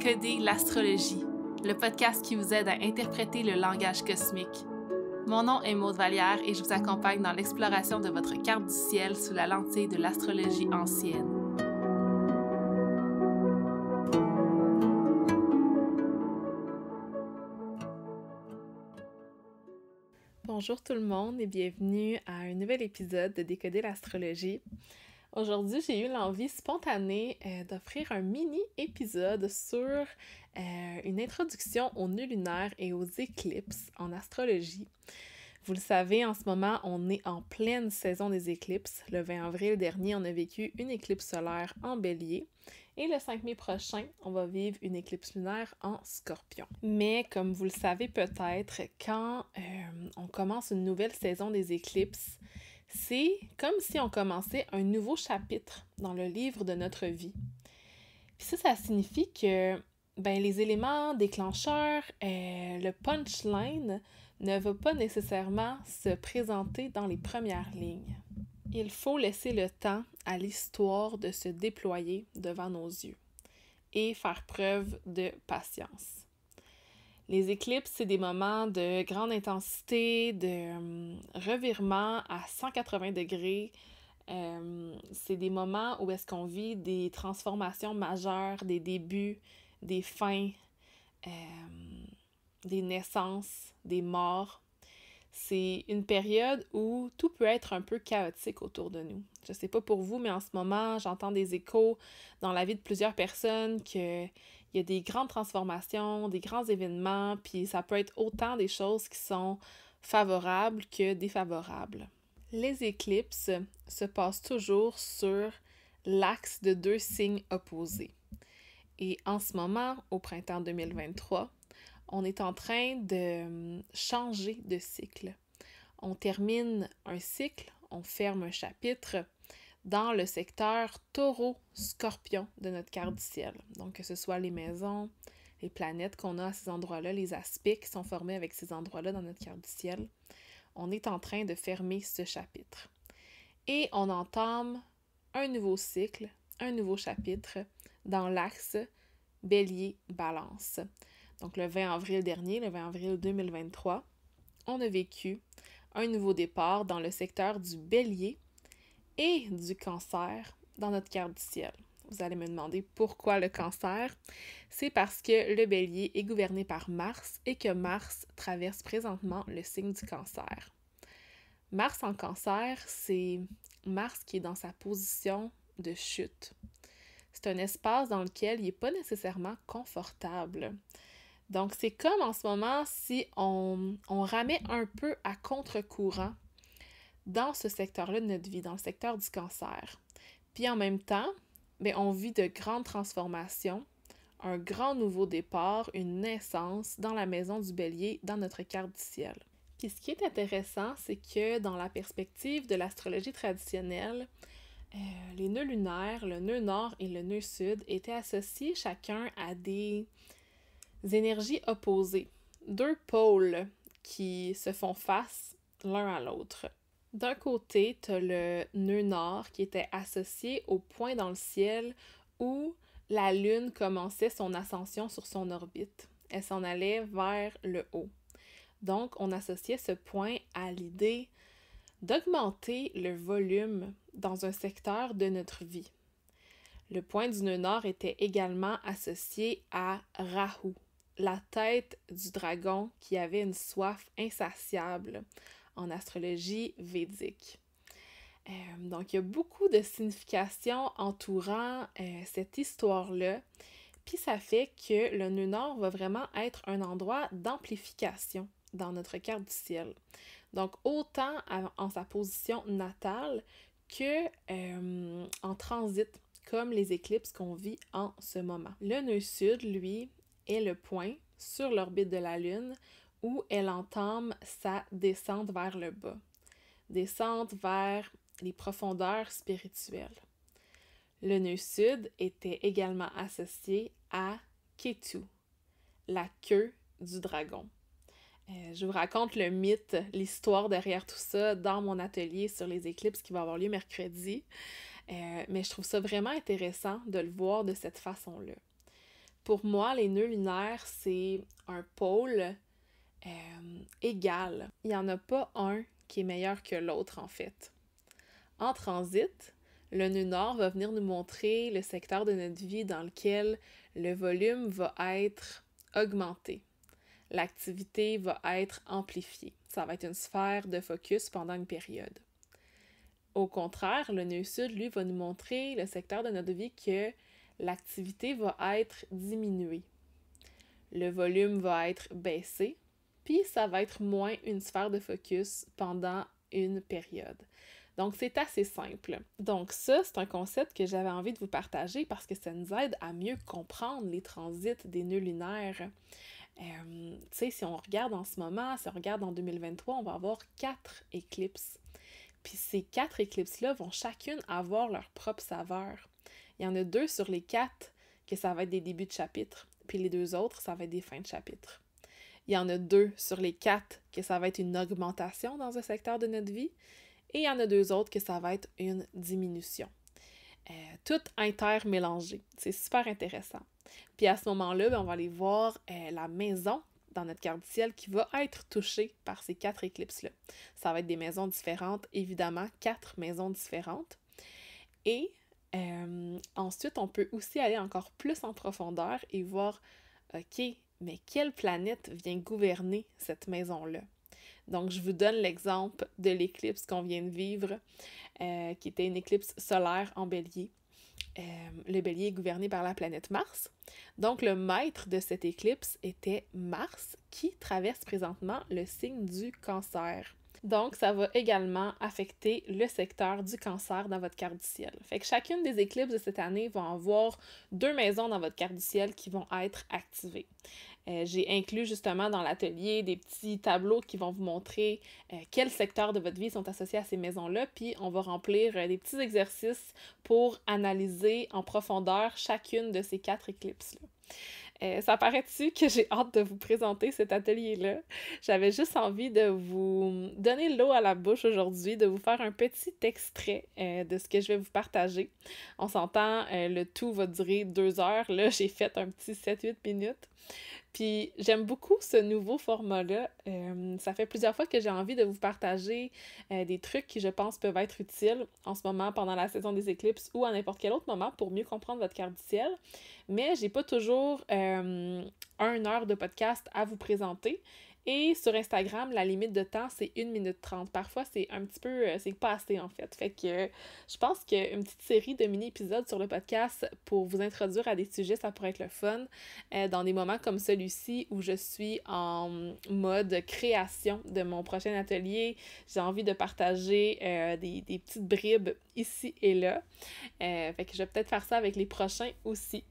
Décoder l'astrologie, le podcast qui vous aide à interpréter le langage cosmique. Mon nom est Maude Vallière et je vous accompagne dans l'exploration de votre carte du ciel sous la lentille de l'astrologie ancienne. Bonjour tout le monde et bienvenue à un nouvel épisode de Décoder l'astrologie. Aujourd'hui, j'ai eu l'envie spontanée d'offrir un mini-épisode sur une introduction aux nœuds lunaires et aux éclipses en astrologie. Vous le savez, en ce moment, on est en pleine saison des éclipses. Le 20 avril dernier, on a vécu une éclipse solaire en Bélier. Et le 5 mai prochain, on va vivre une éclipse lunaire en Scorpion. Mais comme vous le savez peut-être, quand on commence une nouvelle saison des éclipses, c'est comme si on commençait un nouveau chapitre dans le livre de notre vie. Puis ça signifie que les éléments déclencheurs, le punchline ne va pas nécessairement se présenter dans les premières lignes. Il faut laisser le temps à l'histoire de se déployer devant nos yeux et faire preuve de patience. Les éclipses, c'est des moments de grande intensité, de revirement à 180 degrés. C'est des moments où est-ce qu'on vit des transformations majeures, des débuts, des fins, des naissances, des morts. C'est une période où tout peut être un peu chaotique autour de nous. Je sais pas pour vous, mais en ce moment, j'entends des échos dans la vie de plusieurs personnes qu'il y a des grandes transformations, des grands événements, puis ça peut être autant des choses qui sont favorables que défavorables. Les éclipses se passent toujours sur l'axe de deux signes opposés. Et en ce moment, au printemps 2023, on est en train de changer de cycle. On termine un cycle, on ferme un chapitre dans le secteur taureau-scorpion de notre carte du ciel. Donc, que ce soit les maisons, les planètes qu'on a à ces endroits-là, les aspects qui sont formés avec ces endroits-là dans notre carte du ciel, on est en train de fermer ce chapitre. Et on entame un nouveau cycle, un nouveau chapitre dans l'axe Bélier-Balance. Donc, le 20 avril dernier, le 20 avril 2023, on a vécu un nouveau départ dans le secteur du Bélier et du Cancer dans notre carte du ciel. Vous allez me demander pourquoi le Cancer. C'est parce que le Bélier est gouverné par Mars et que Mars traverse présentement le signe du Cancer. Mars en Cancer, c'est Mars qui est dans sa position de chute. C'est un espace dans lequel il n'est pas nécessairement confortable. Donc, c'est comme en ce moment si on ramait un peu à contre-courant dans ce secteur-là de notre vie, dans le secteur du Cancer. Puis en même temps, on vit de grandes transformations, un grand nouveau départ, une naissance dans la maison du Bélier, dans notre carte du ciel. Puis ce qui est intéressant, c'est que dans la perspective de l'astrologie traditionnelle, les nœuds lunaires, le nœud nord et le nœud sud, étaient associés chacun à des énergies opposées, deux pôles qui se font face l'un à l'autre. D'un côté, tu as le nœud nord qui était associé au point dans le ciel où la Lune commençait son ascension sur son orbite. Elle s'en allait vers le haut. Donc, on associait ce point à l'idée d'augmenter le volume dans un secteur de notre vie. Le point du nœud nord était également associé à Rahu, la tête du dragon qui avait une soif insatiable en astrologie védique. Donc, il y a beaucoup de significations entourant cette histoire-là, puis ça fait que le nœud nord va vraiment être un endroit d'amplification dans notre carte du ciel. Donc, autant en sa position natale que en transit, comme les éclipses qu'on vit en ce moment. Le nœud sud, lui, est le point sur l'orbite de la Lune où elle entame sa descente vers le bas, descente vers les profondeurs spirituelles. Le nœud sud était également associé à Ketu, la queue du dragon. Je vous raconte le mythe, l'histoire derrière tout ça dans mon atelier sur les éclipses qui va avoir lieu mercredi. Mais je trouve ça vraiment intéressant de le voir de cette façon-là. Pour moi, les nœuds lunaires, c'est un pôle égal. Il n'y en a pas un qui est meilleur que l'autre, en fait. En transit, le nœud nord va venir nous montrer le secteur de notre vie dans lequel le volume va être augmenté. L'activité va être amplifiée. Ça va être une sphère de focus pendant une période. Au contraire, le nœud sud, lui, va nous montrer le secteur de notre vie que l'activité va être diminuée. Le volume va être baissé, puis ça va être moins une sphère de focus pendant une période. Donc, c'est assez simple. Donc ça, c'est un concept que j'avais envie de vous partager parce que ça nous aide à mieux comprendre les transits des nœuds lunaires. Tu sais, si on regarde en ce moment, si on regarde en 2023, on va avoir 4 éclipses. Puis ces 4 éclipses-là vont chacune avoir leur propre saveur. Il y en a 2 sur les 4 que ça va être des débuts de chapitre, puis les 2 autres, ça va être des fins de chapitre. Il y en a 2 sur les 4 que ça va être une augmentation dans un secteur de notre vie, et il y en a 2 autres que ça va être une diminution. Tout intermélangé. C'est super intéressant. Puis à ce moment-là, on va aller voir la maison dans notre carte du ciel qui va être touchée par ces 4 éclipses-là. Ça va être des maisons différentes, évidemment, 4 maisons différentes. Et ensuite, on peut aussi aller encore plus en profondeur et voir, OK, mais quelle planète vient gouverner cette maison-là? Donc, je vous donne l'exemple de l'éclipse qu'on vient de vivre, qui était une éclipse solaire en Bélier. Le Bélier est gouverné par la planète Mars. Donc, le maître de cette éclipse était Mars, qui traverse présentement le signe du Cancer. Donc, ça va également affecter le secteur du Cancer dans votre carte du ciel. Fait que chacune des éclipses de cette année va avoir 2 maisons dans votre carte du ciel qui vont être activées. J'ai inclus justement dans l'atelier des petits tableaux qui vont vous montrer quels secteurs de votre vie sont associés à ces maisons-là, puis on va remplir des petits exercices pour analyser en profondeur chacune de ces 4 éclipses-là. Ça paraît-tu que j'ai hâte de vous présenter cet atelier-là? J'avais juste envie de vous donner l'eau à la bouche aujourd'hui, de vous faire un petit extrait de ce que je vais vous partager. On s'entend, le tout va durer 2 heures. Là, j'ai fait un petit 7-8 minutes. Puis j'aime beaucoup ce nouveau format-là. Ça fait plusieurs fois que j'ai envie de vous partager des trucs qui, je pense, peuvent être utiles en ce moment pendant la saison des éclipses ou à n'importe quel autre moment pour mieux comprendre votre carte du ciel. Mais j'ai pas toujours 1 heure de podcast à vous présenter. Et sur Instagram, la limite de temps, c'est 1 minute 30. Parfois, c'est un petit peu... c'est pas assez, en fait. Fait que je pense qu'une petite série de mini-épisodes sur le podcast pour vous introduire à des sujets, ça pourrait être le fun. Dans des moments comme celui-ci où je suis en mode création de mon prochain atelier, j'ai envie de partager des petites bribes ici et là. Fait que je vais peut-être faire ça avec les prochains aussi.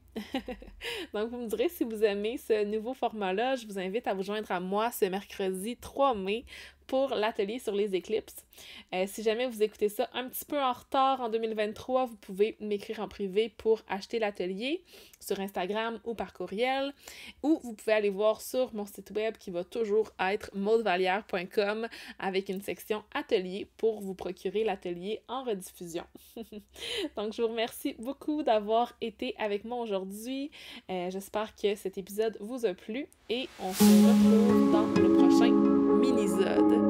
Donc, vous me direz si vous aimez ce nouveau format-là. Je vous invite à vous joindre à moi ce mercredi 3 mai pour l'atelier sur les éclipses. Si jamais vous écoutez ça un petit peu en retard en 2023, vous pouvez m'écrire en privé pour acheter l'atelier sur Instagram ou par courriel, ou vous pouvez aller voir sur mon site web qui va toujours être maudevalière.com avec une section atelier pour vous procurer l'atelier en rediffusion. Donc, je vous remercie beaucoup d'avoir été avec moi aujourd'hui. J'espère que cet épisode vous a plu et on se retrouve dans le prochain mini-sode.